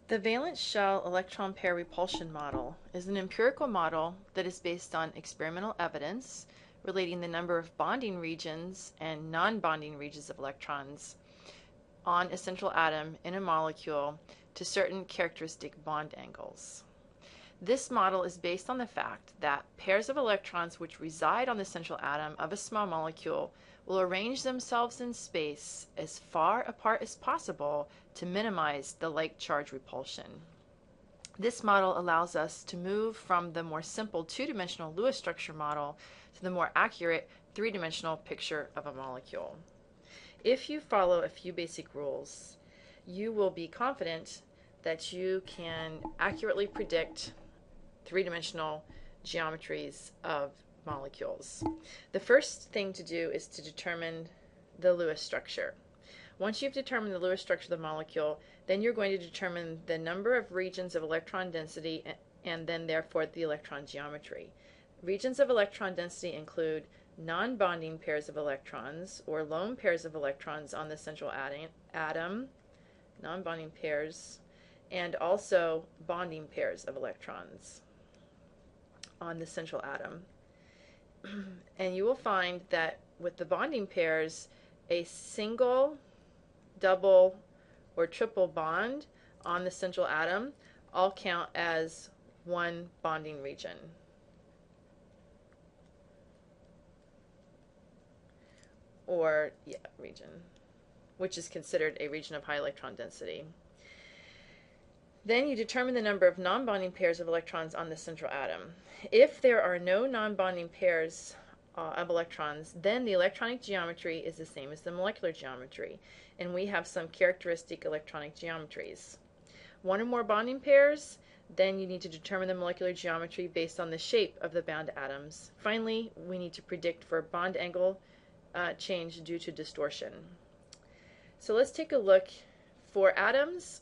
The valence shell electron pair repulsion model is an empirical model that is based on experimental evidence relating the number of bonding regions and non-bonding regions of electrons on a central atom in a molecule to certain characteristic bond angles. This model is based on the fact that pairs of electrons which reside on the central atom of a small molecule will arrange themselves in space as far apart as possible to minimize the like charge repulsion. This model allows us to move from the more simple two-dimensional Lewis structure model to the more accurate three-dimensional picture of a molecule. If you follow a few basic rules, you will be confident that you can accurately predict three-dimensional geometries of molecules. The first thing to do is to determine the Lewis structure. Once you've determined the Lewis structure of the molecule, then you're going to determine the number of regions of electron density and then therefore the electron geometry. Regions of electron density include non-bonding pairs of electrons or lone pairs of electrons on the central atom, non-bonding pairs, and also bonding pairs of electrons on the central atom. And you will find that with the bonding pairs, a single, double, or triple bond on the central atom all count as one bonding region. Or, region, which is considered a region of high electron density. Then you determine the number of non-bonding pairs of electrons on the central atom. If there are no non-bonding pairs of electrons, then the electronic geometry is the same as the molecular geometry, and we have some characteristic electronic geometries. One or more bonding pairs, then you need to determine the molecular geometry based on the shape of the bound atoms. Finally, we need to predict for bond angle change due to distortion. So let's take a look for atoms,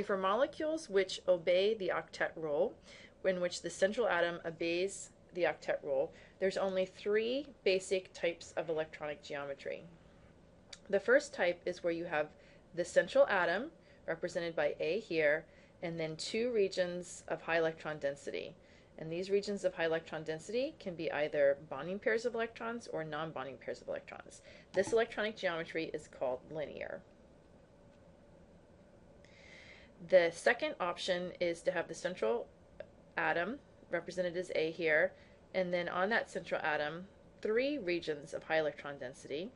for molecules which obey the octet rule, in which the central atom obeys the octet rule. There's only three basic types of electronic geometry. The first type is where you have the central atom, represented by A here, and then two regions of high electron density. And these regions of high electron density can be either bonding pairs of electrons or non-bonding pairs of electrons. This electronic geometry is called linear. The second option is to have the central atom, represented as A here, and then on that central atom, three regions of high electron density.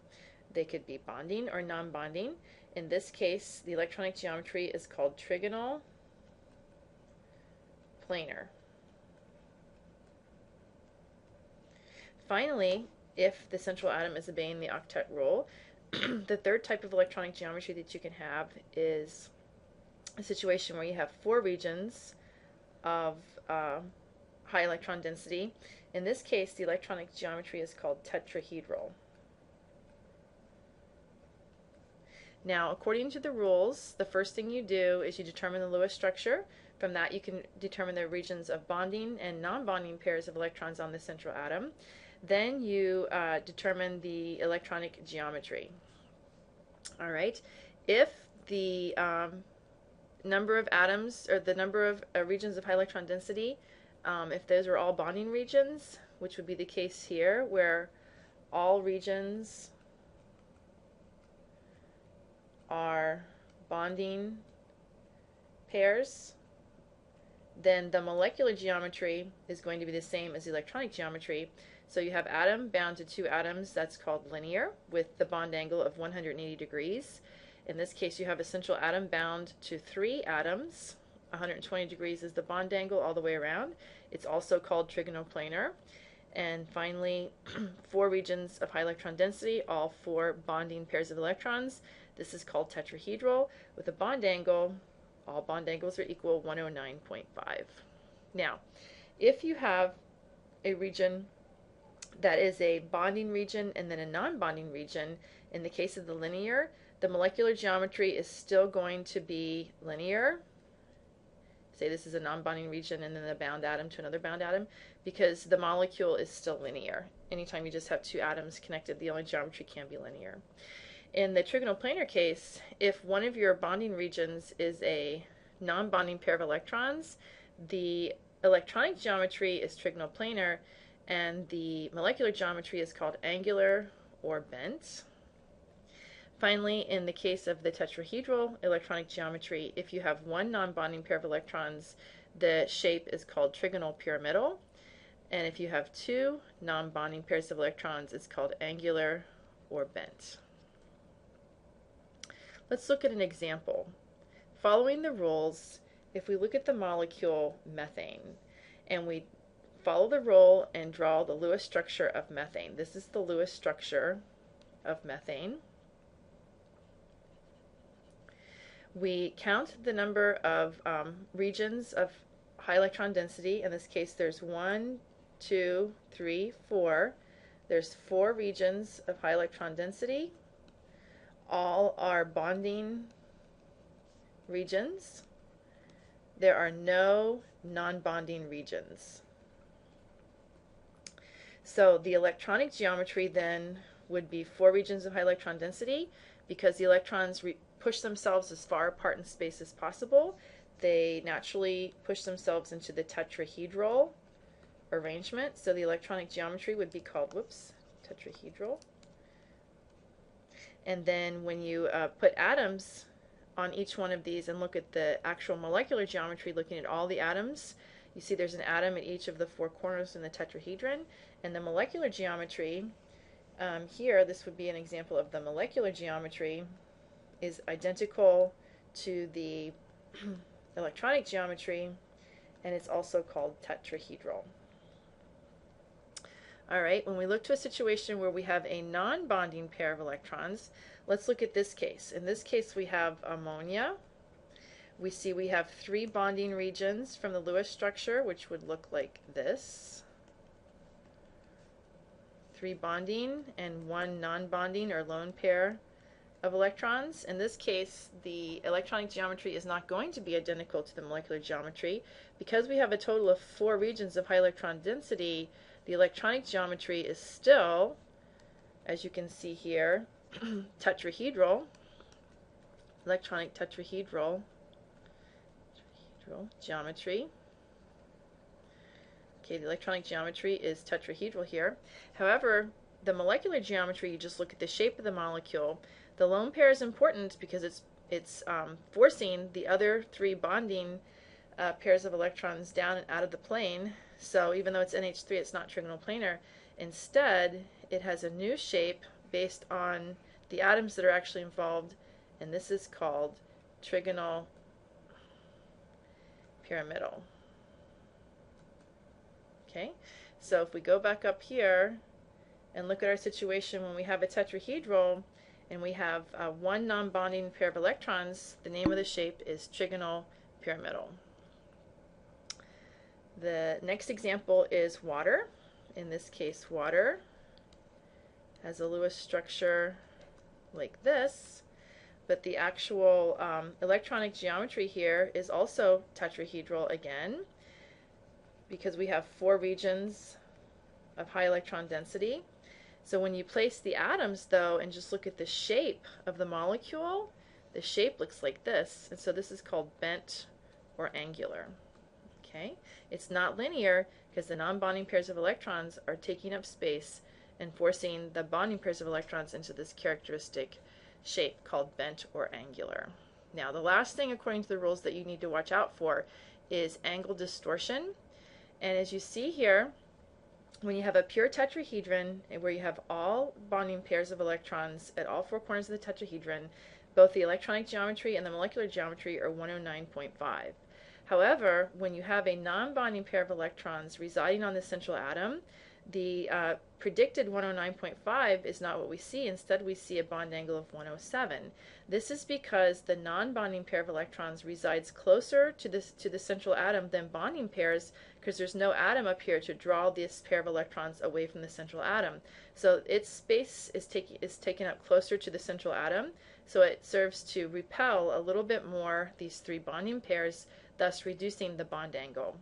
They could be bonding or non-bonding. In this case, the electronic geometry is called trigonal planar. Finally, if the central atom is obeying the octet rule, the third type of electronic geometry that you can have is a situation where you have four regions of high electron density. In this case, the electronic geometry is called tetrahedral. Now, according to the rules, the first thing you do is you determine the Lewis structure. From that, you can determine the regions of bonding and non-bonding pairs of electrons on the central atom. Then you determine the electronic geometry. All right. If the number of atoms or the number of regions of high electron density, if those are all bonding regions, which would be the case here, where all regions are bonding pairs, then the molecular geometry is going to be the same as the electronic geometry. So you have atom bound to two atoms, that's called linear, with the bond angle of 180 degrees. In this case, you have a central atom bound to three atoms. 120 degrees is the bond angle all the way around. It's also called trigonoplanar. And finally, four regions of high electron density, all four bonding pairs of electrons. This is called tetrahedral with a bond angle. All bond angles are equal 109.5. Now, if you have a region that is a bonding region and then a non-bonding region, in the case of the linear, the molecular geometry is still going to be linear. Say this is a non-bonding region and then a bound atom to another bound atom, because the molecule is still linear. Anytime you just have two atoms connected, the only geometry can be linear. In the trigonoplanar case, if one of your bonding regions is a non-bonding pair of electrons, the electronic geometry is trigonal planar, and the molecular geometry is called angular or bent. Finally, in the case of the tetrahedral electronic geometry, if you have one non-bonding pair of electrons, the shape is called trigonal pyramidal. And if you have two non-bonding pairs of electrons, it's called angular or bent. Let's look at an example. Following the rules, if we look at the molecule methane, and we follow the rule and draw the Lewis structure of methane. This is the Lewis structure of methane. We count the number of regions of high electron density. In this case, there's 1, 2, 3, 4. There's 4 regions of high electron density. All are bonding regions. There are no non-bonding regions. So the electronic geometry then would be 4 regions of high electron density. Because the electrons push themselves as far apart in space as possible, they naturally push themselves into the tetrahedral arrangement. So the electronic geometry would be called, tetrahedral. And then when you put atoms on each one of these and look at the actual molecular geometry, looking at all the atoms, you see there's an atom at each of the 4 corners in the tetrahedron. And the molecular geometry, here, this would be an example of the molecular geometry, is identical to the electronic geometry, and it's also called tetrahedral. All right, when we look to a situation where we have a non-bonding pair of electrons, let's look at this case. In this case, we have ammonia. We see we have 3 bonding regions from the Lewis structure, which would look like this. 3 bonding and 1 non-bonding or lone pair of electrons. In this case, the electronic geometry is not going to be identical to the molecular geometry. Because we have a total of 4 regions of high electron density, the electronic geometry is still, as you can see here, tetrahedral, electronic tetrahedral geometry. Okay, the electronic geometry is tetrahedral here. However, the molecular geometry, you just look at the shape of the molecule. The lone pair is important because it's forcing the other 3 bonding pairs of electrons down and out of the plane. So even though it's NH3, it's not trigonal planar. Instead, it has a new shape based on the atoms that are actually involved, and this is called trigonal pyramidal. Okay, so if we go back up here and look at our situation when we have a tetrahedral and we have 1 non-bonding pair of electrons, the name of the shape is trigonal pyramidal. The next example is water. In this case, water has a Lewis structure like this, but the actual electronic geometry here is also tetrahedral again, because we have 4 regions of high electron density. So when you place the atoms, though, and just look at the shape of the molecule, the shape looks like this. And so this is called bent or angular. Okay? It's not linear because the non-bonding pairs of electrons are taking up space and forcing the bonding pairs of electrons into this characteristic shape called bent or angular. Now, the last thing according to the rules that you need to watch out for is angle distortion. And as you see here, when you have a pure tetrahedron where you have all bonding pairs of electrons at all 4 corners of the tetrahedron, both the electronic geometry and the molecular geometry are 109.5. However, when you have a non-bonding pair of electrons residing on the central atom, the predicted 109.5 is not what we see. Instead, we see a bond angle of 107. This is because the non-bonding pair of electrons resides closer to the central atom than bonding pairs, because there's no atom up here to draw this pair of electrons away from the central atom. So its space is taken up closer to the central atom, so it serves to repel a little bit more these 3 bonding pairs, thus reducing the bond angle.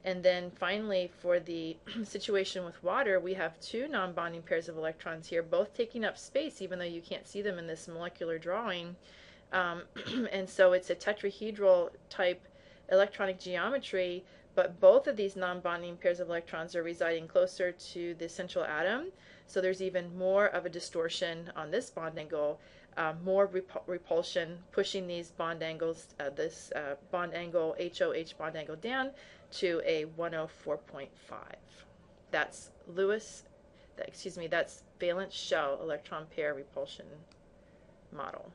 And then finally, for the situation with water, we have 2 non-bonding pairs of electrons here, both taking up space, even though you can't see them in this molecular drawing. And so it's a tetrahedral type electronic geometry, but both of these non-bonding pairs of electrons are residing closer to the central atom. So there's even more of a distortion on this bond angle, more repulsion, pushing these bond angles, this bond angle, HOH bond angle down to a 104.5. That's that's valence shell electron pair repulsion model.